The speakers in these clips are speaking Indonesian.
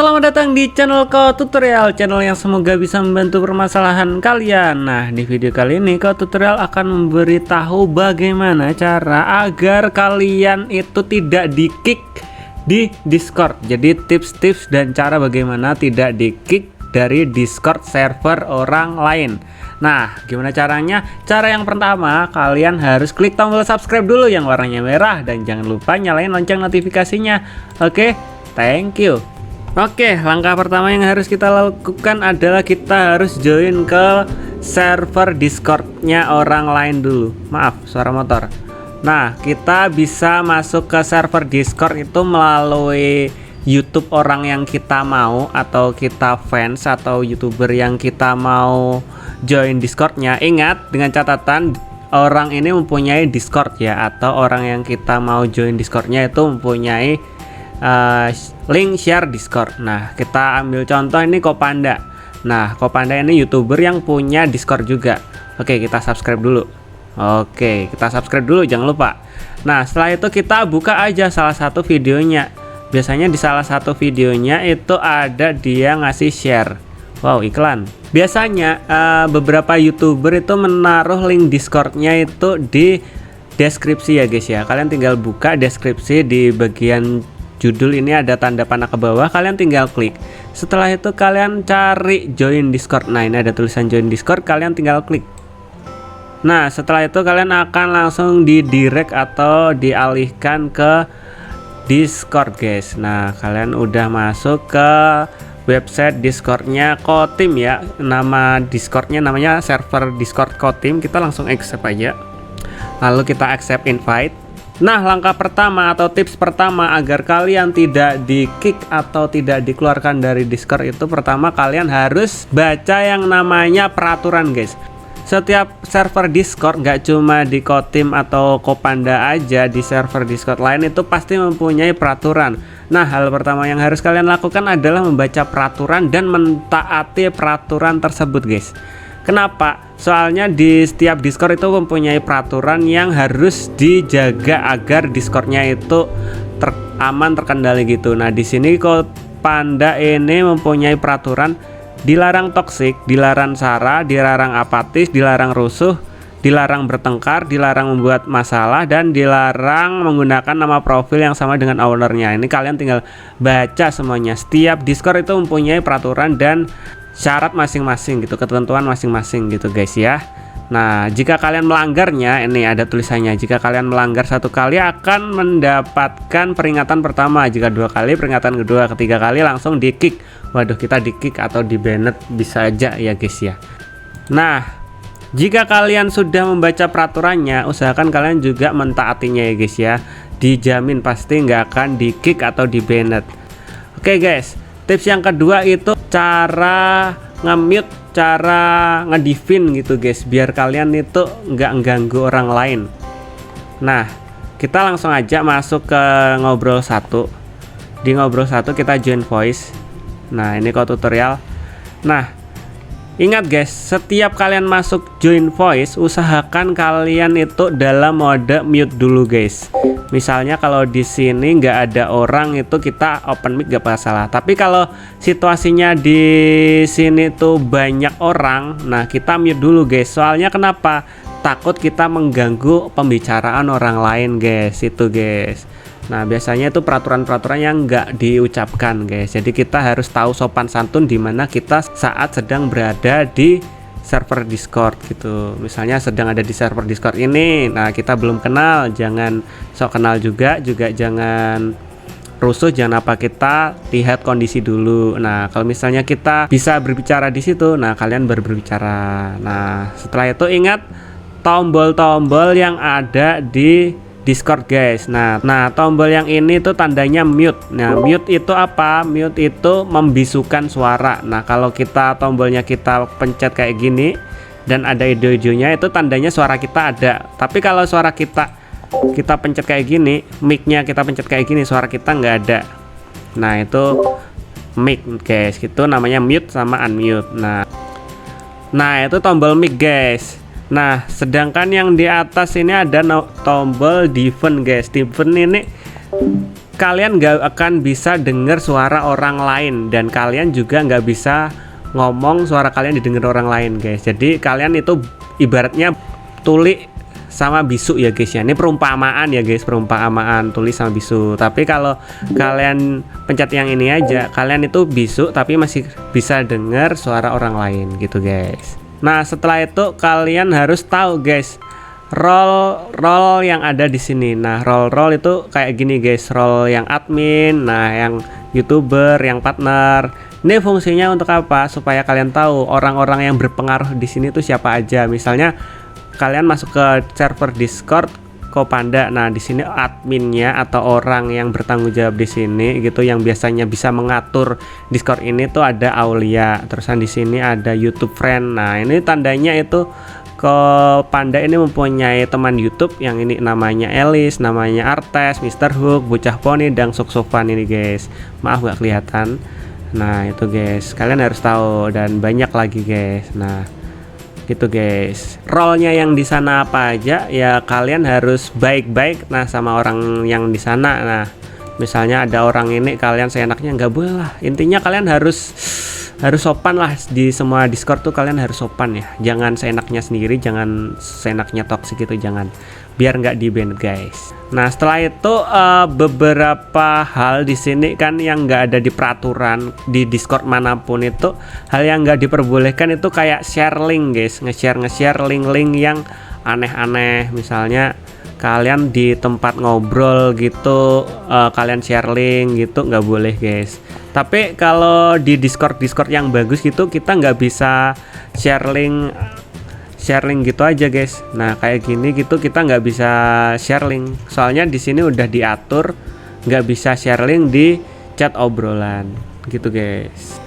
Selamat datang di channel Ko Tutorial, channel yang semoga bisa membantu permasalahan kalian. Nah, di video kali ini Ko Tutorial akan memberitahu bagaimana cara agar kalian itu tidak di-kick di Discord. Jadi tips-tips dan cara bagaimana tidak di-kick dari Discord server orang lain. Nah, gimana caranya? Cara yang pertama, kalian harus klik tombol subscribe dulu yang warnanya merah dan jangan lupa nyalain lonceng notifikasinya. Oke, thank you. Oke, langkah pertama yang harus kita lakukan adalah kita harus join ke server Discordnya orang lain dulu. Maaf, suara motor. Nah, kita bisa masuk ke server Discord itu melalui YouTube orang yang kita mau, atau kita fans atau YouTuber yang kita mau join Discordnya. Ingat, dengan catatan orang ini mempunyai Discord ya, atau orang yang kita mau join Discordnya itu mempunyai link share Discord. Nah, kita ambil contoh ini Kopanda. Nah, Kopanda ini YouTuber yang punya Discord juga. Oke, kita subscribe dulu. Oke, kita subscribe dulu, jangan lupa. Nah, setelah itu kita buka aja salah satu videonya. Biasanya di salah satu videonya itu ada dia ngasih share. Wow, iklan. Biasanya beberapa YouTuber itu menaruh link Discordnya itu di deskripsi ya guys ya. Kalian tinggal buka deskripsi, di bagian judul ini ada tanda panah ke bawah, kalian tinggal klik. Setelah itu kalian cari join Discord. Nah, ini ada tulisan join Discord, kalian tinggal klik. Nah, setelah itu kalian akan langsung didirect atau dialihkan ke Discord guys. Nah, kalian udah masuk ke website Discordnya Kotim ya. Nama Discordnya namanya server Discord Kotim. Kita langsung accept aja, lalu kita accept invite. Nah, langkah pertama atau tips pertama agar kalian tidak di-kick atau tidak dikeluarkan dari Discord itu, pertama kalian harus baca yang namanya peraturan guys. Setiap server Discord, nggak cuma di Kotim atau Kopanda aja, di server Discord lain itu pasti mempunyai peraturan. Nah, hal pertama yang harus kalian lakukan adalah membaca peraturan dan mentaati peraturan tersebut guys. Kenapa? Soalnya di setiap Discord itu mempunyai peraturan yang harus dijaga agar Discordnya itu aman, terkendali gitu. Nah, di sini Kopanda ini mempunyai peraturan dilarang toksik, dilarang sara, dilarang apatis, dilarang rusuh, dilarang bertengkar, dilarang membuat masalah, dan dilarang menggunakan nama profil yang sama dengan ownernya. Ini kalian tinggal baca semuanya. Setiap Discord itu mempunyai peraturan dan syarat masing-masing gitu, ketentuan masing-masing gitu guys ya. Nah, jika kalian melanggarnya, ini ada tulisannya, jika kalian melanggar satu kali akan mendapatkan peringatan pertama, jika dua kali peringatan kedua, ketiga kali langsung di kick. Waduh, kita di kick atau di banned bisa aja ya guys ya. Nah, jika kalian sudah membaca peraturannya, usahakan kalian juga mentaatinya ya guys ya. Dijamin pasti nggak akan di kick atau di banned. Oke guys, tips yang kedua itu cara nge-mute, cara ngedivin gitu guys, biar kalian itu nggak ganggu orang lain. Nah, kita langsung aja masuk ke ngobrol satu. Di ngobrol satu kita join voice. Nah, ini Ko Tutorial. Nah, ingat guys, setiap kalian masuk join voice, usahakan kalian itu dalam mode mute dulu guys. Misalnya kalau di sini nggak ada orang, itu kita open mic gak masalah. Tapi kalau situasinya di sini tuh banyak orang, nah kita mute dulu guys. Soalnya kenapa? Takut kita mengganggu pembicaraan orang lain guys, itu guys. Nah, biasanya itu peraturan-peraturan yang nggak diucapkan guys. Jadi kita harus tahu sopan santun dimana kita saat sedang berada di server Discord gitu. Misalnya sedang ada di server Discord ini, nah kita belum kenal, jangan sok kenal juga jangan rusuh, jangan apa, kita lihat kondisi dulu. Nah, kalau misalnya kita bisa berbicara di situ, nah kalian baru berbicara. Nah, setelah itu ingat tombol-tombol yang ada di Discord guys. Nah, tombol yang ini tuh tandanya mute. Nah, mute itu apa? Mute itu membisukan suara. Nah, kalau kita tombolnya kita pencet kayak gini dan ada hijau-hijaunya, itu tandanya suara kita ada. Tapi kalau suara kita pencet kayak gini, mic-nya kita pencet kayak gini, suara kita nggak ada. Nah, itu mic guys. Itu namanya mute sama unmute. Nah, itu tombol mic guys. Nah, sedangkan yang di atas ini ada tombol deepen guys. Deepen ini kalian nggak akan bisa dengar suara orang lain, dan kalian juga nggak bisa ngomong suara kalian didengar orang lain guys. Jadi kalian itu ibaratnya tuli sama bisu ya guys ya. Ini perumpamaan ya guys, perumpamaan tuli sama bisu. Tapi kalau kalian pencet yang ini aja, kalian itu bisu tapi masih bisa dengar suara orang lain gitu guys. Nah setelah itu kalian harus tahu guys role yang ada di sini. Nah role itu kayak gini guys, role yang admin, nah yang YouTuber, yang partner. Ini fungsinya untuk apa? Supaya kalian tahu orang-orang yang berpengaruh di sini tuh siapa aja. Misalnya kalian masuk ke server Discord Kopanda. Nah, di sini adminnya atau orang yang bertanggung jawab di sini gitu, yang biasanya bisa mengatur Discord ini tuh ada Aulia. Terusan di sini ada YouTube friend. Nah, ini tandanya itu Kopanda ini mempunyai teman YouTube yang ini namanya Elis, namanya Artes, Mr. Hook, Bocah Poni, dan Sok-Sokan ini guys. Maaf gak kelihatan. Nah, itu guys, kalian harus tahu, dan banyak lagi guys. Nah, gitu guys, role-nya yang di sana apa aja ya, kalian harus baik-baik nah sama orang yang di sana. Nah misalnya ada orang ini, kalian seenaknya nggak boleh lah. Intinya kalian harus sopan lah di semua Discord tuh, kalian harus sopan ya, jangan seenaknya sendiri, jangan seenaknya toxic gitu, jangan, biar nggak di ban guys. Nah setelah itu beberapa hal di sini kan yang nggak ada di peraturan di Discord manapun, itu hal yang nggak diperbolehkan itu kayak share link guys, nge-share link-link yang aneh-aneh. Misalnya kalian di tempat ngobrol gitu kalian share link gitu, nggak boleh guys. Tapi kalau di Discord yang bagus gitu, kita nggak bisa share link gitu aja guys. Nah kayak gini gitu kita nggak bisa share link, soalnya di sini udah diatur nggak bisa share link di chat obrolan gitu guys.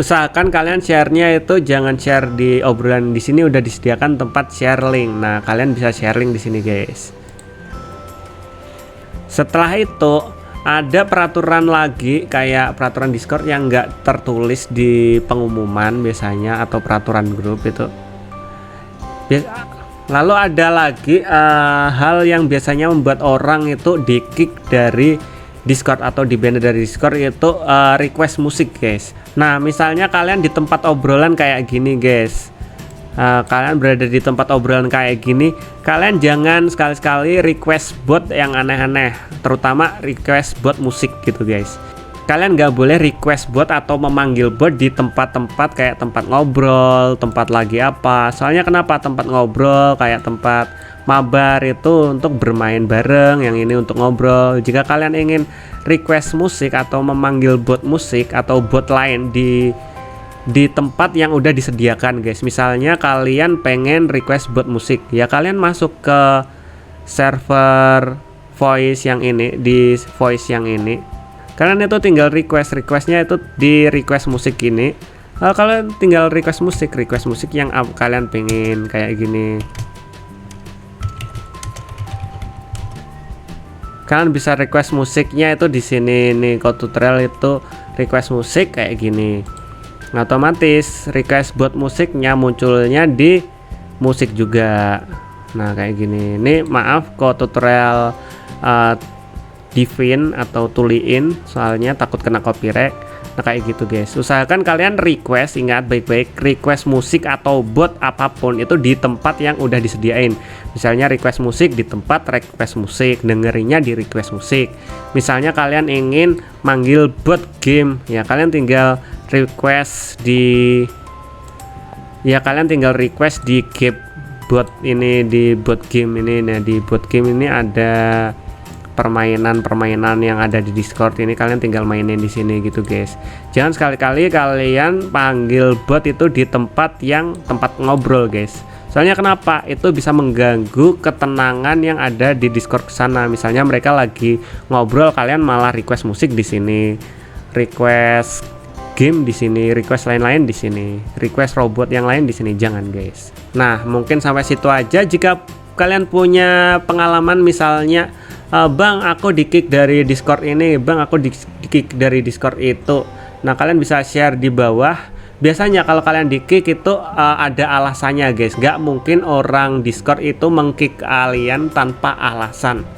Usahakan kalian sharenya itu jangan share di obrolan, di sini udah disediakan tempat share link. Nah kalian bisa share link di sini guys. Setelah itu ada peraturan lagi, kayak peraturan Discord yang nggak tertulis di pengumuman biasanya, atau peraturan grup itu. Lalu ada lagi hal yang biasanya membuat orang itu di-kick dari Discord atau di-ban dari Discord, itu request musik guys. Nah misalnya kalian di tempat obrolan kayak gini guys, kalian berada di tempat obrolan kayak gini, kalian jangan sekali-sekali request bot yang aneh-aneh, terutama request bot musik gitu guys. Kalian nggak boleh request bot atau memanggil bot di tempat-tempat kayak tempat ngobrol, tempat lagi apa. Soalnya kenapa? Tempat ngobrol kayak tempat mabar itu untuk bermain bareng, yang ini untuk ngobrol. Jika kalian ingin request musik atau memanggil bot musik atau bot lain di tempat yang udah disediakan guys, misalnya kalian pengen request bot musik ya, kalian masuk ke server voice yang ini, di voice yang ini kalian itu tinggal requestnya itu di request musik ini. Kalian tinggal request musik yang kalian pengen kayak gini. Kalian bisa request musiknya itu di sini nih, tutorial itu request musik kayak gini. Nah, otomatis request buat musiknya munculnya di musik juga. Nah kayak gini. Ini maaf tutorial divin atau tuliin, soalnya takut kena copyright. Nah kayak gitu guys. Usahakan kalian request, ingat baik-baik, request musik atau bot apapun itu di tempat yang udah disediain. Misalnya request musik di tempat request musik, dengerinnya di request musik. Misalnya kalian ingin manggil bot game, ya kalian tinggal request di game bot ini, di bot game ini. Nah di bot game ini ada permainan yang ada di Discord ini, kalian tinggal mainin di sini gitu guys. Jangan sekali-kali kalian panggil bot itu di tempat ngobrol guys. Soalnya kenapa? Itu bisa mengganggu ketenangan yang ada di Discord sana. Misalnya mereka lagi ngobrol, kalian malah request musik di sini, request game di sini, request lain-lain di sini, request robot yang lain di sini. Jangan guys. Nah mungkin sampai situ aja. Jika kalian punya pengalaman, misalnya bang aku di-kick dari Discord ini, bang aku di-kick dari Discord itu, nah kalian bisa share di bawah. Biasanya kalau kalian di-kick itu ada alasannya guys. Gak mungkin orang Discord itu meng-kick kalian tanpa alasan.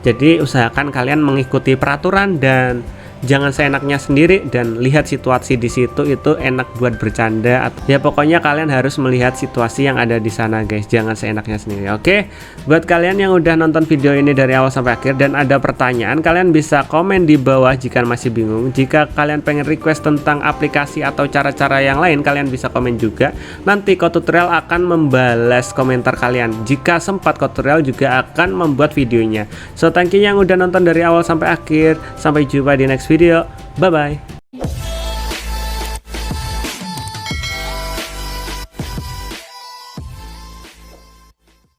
Jadi usahakan kalian mengikuti peraturan dan jangan seenaknya sendiri, dan lihat situasi di situ itu enak buat bercanda atau ya pokoknya kalian harus melihat situasi yang ada di sana guys, jangan seenaknya sendiri. Oke, buat kalian yang udah nonton video ini dari awal sampai akhir dan ada pertanyaan, kalian bisa komen di bawah jika masih bingung. Jika kalian pengen request tentang aplikasi atau cara-cara yang lain, kalian bisa komen juga. Nanti Kotutorial akan membalas komentar kalian. Jika sempat, Kotutorial juga akan membuat videonya. So thank you yang udah nonton dari awal sampai akhir. Sampai jumpa di next video. Bye bye.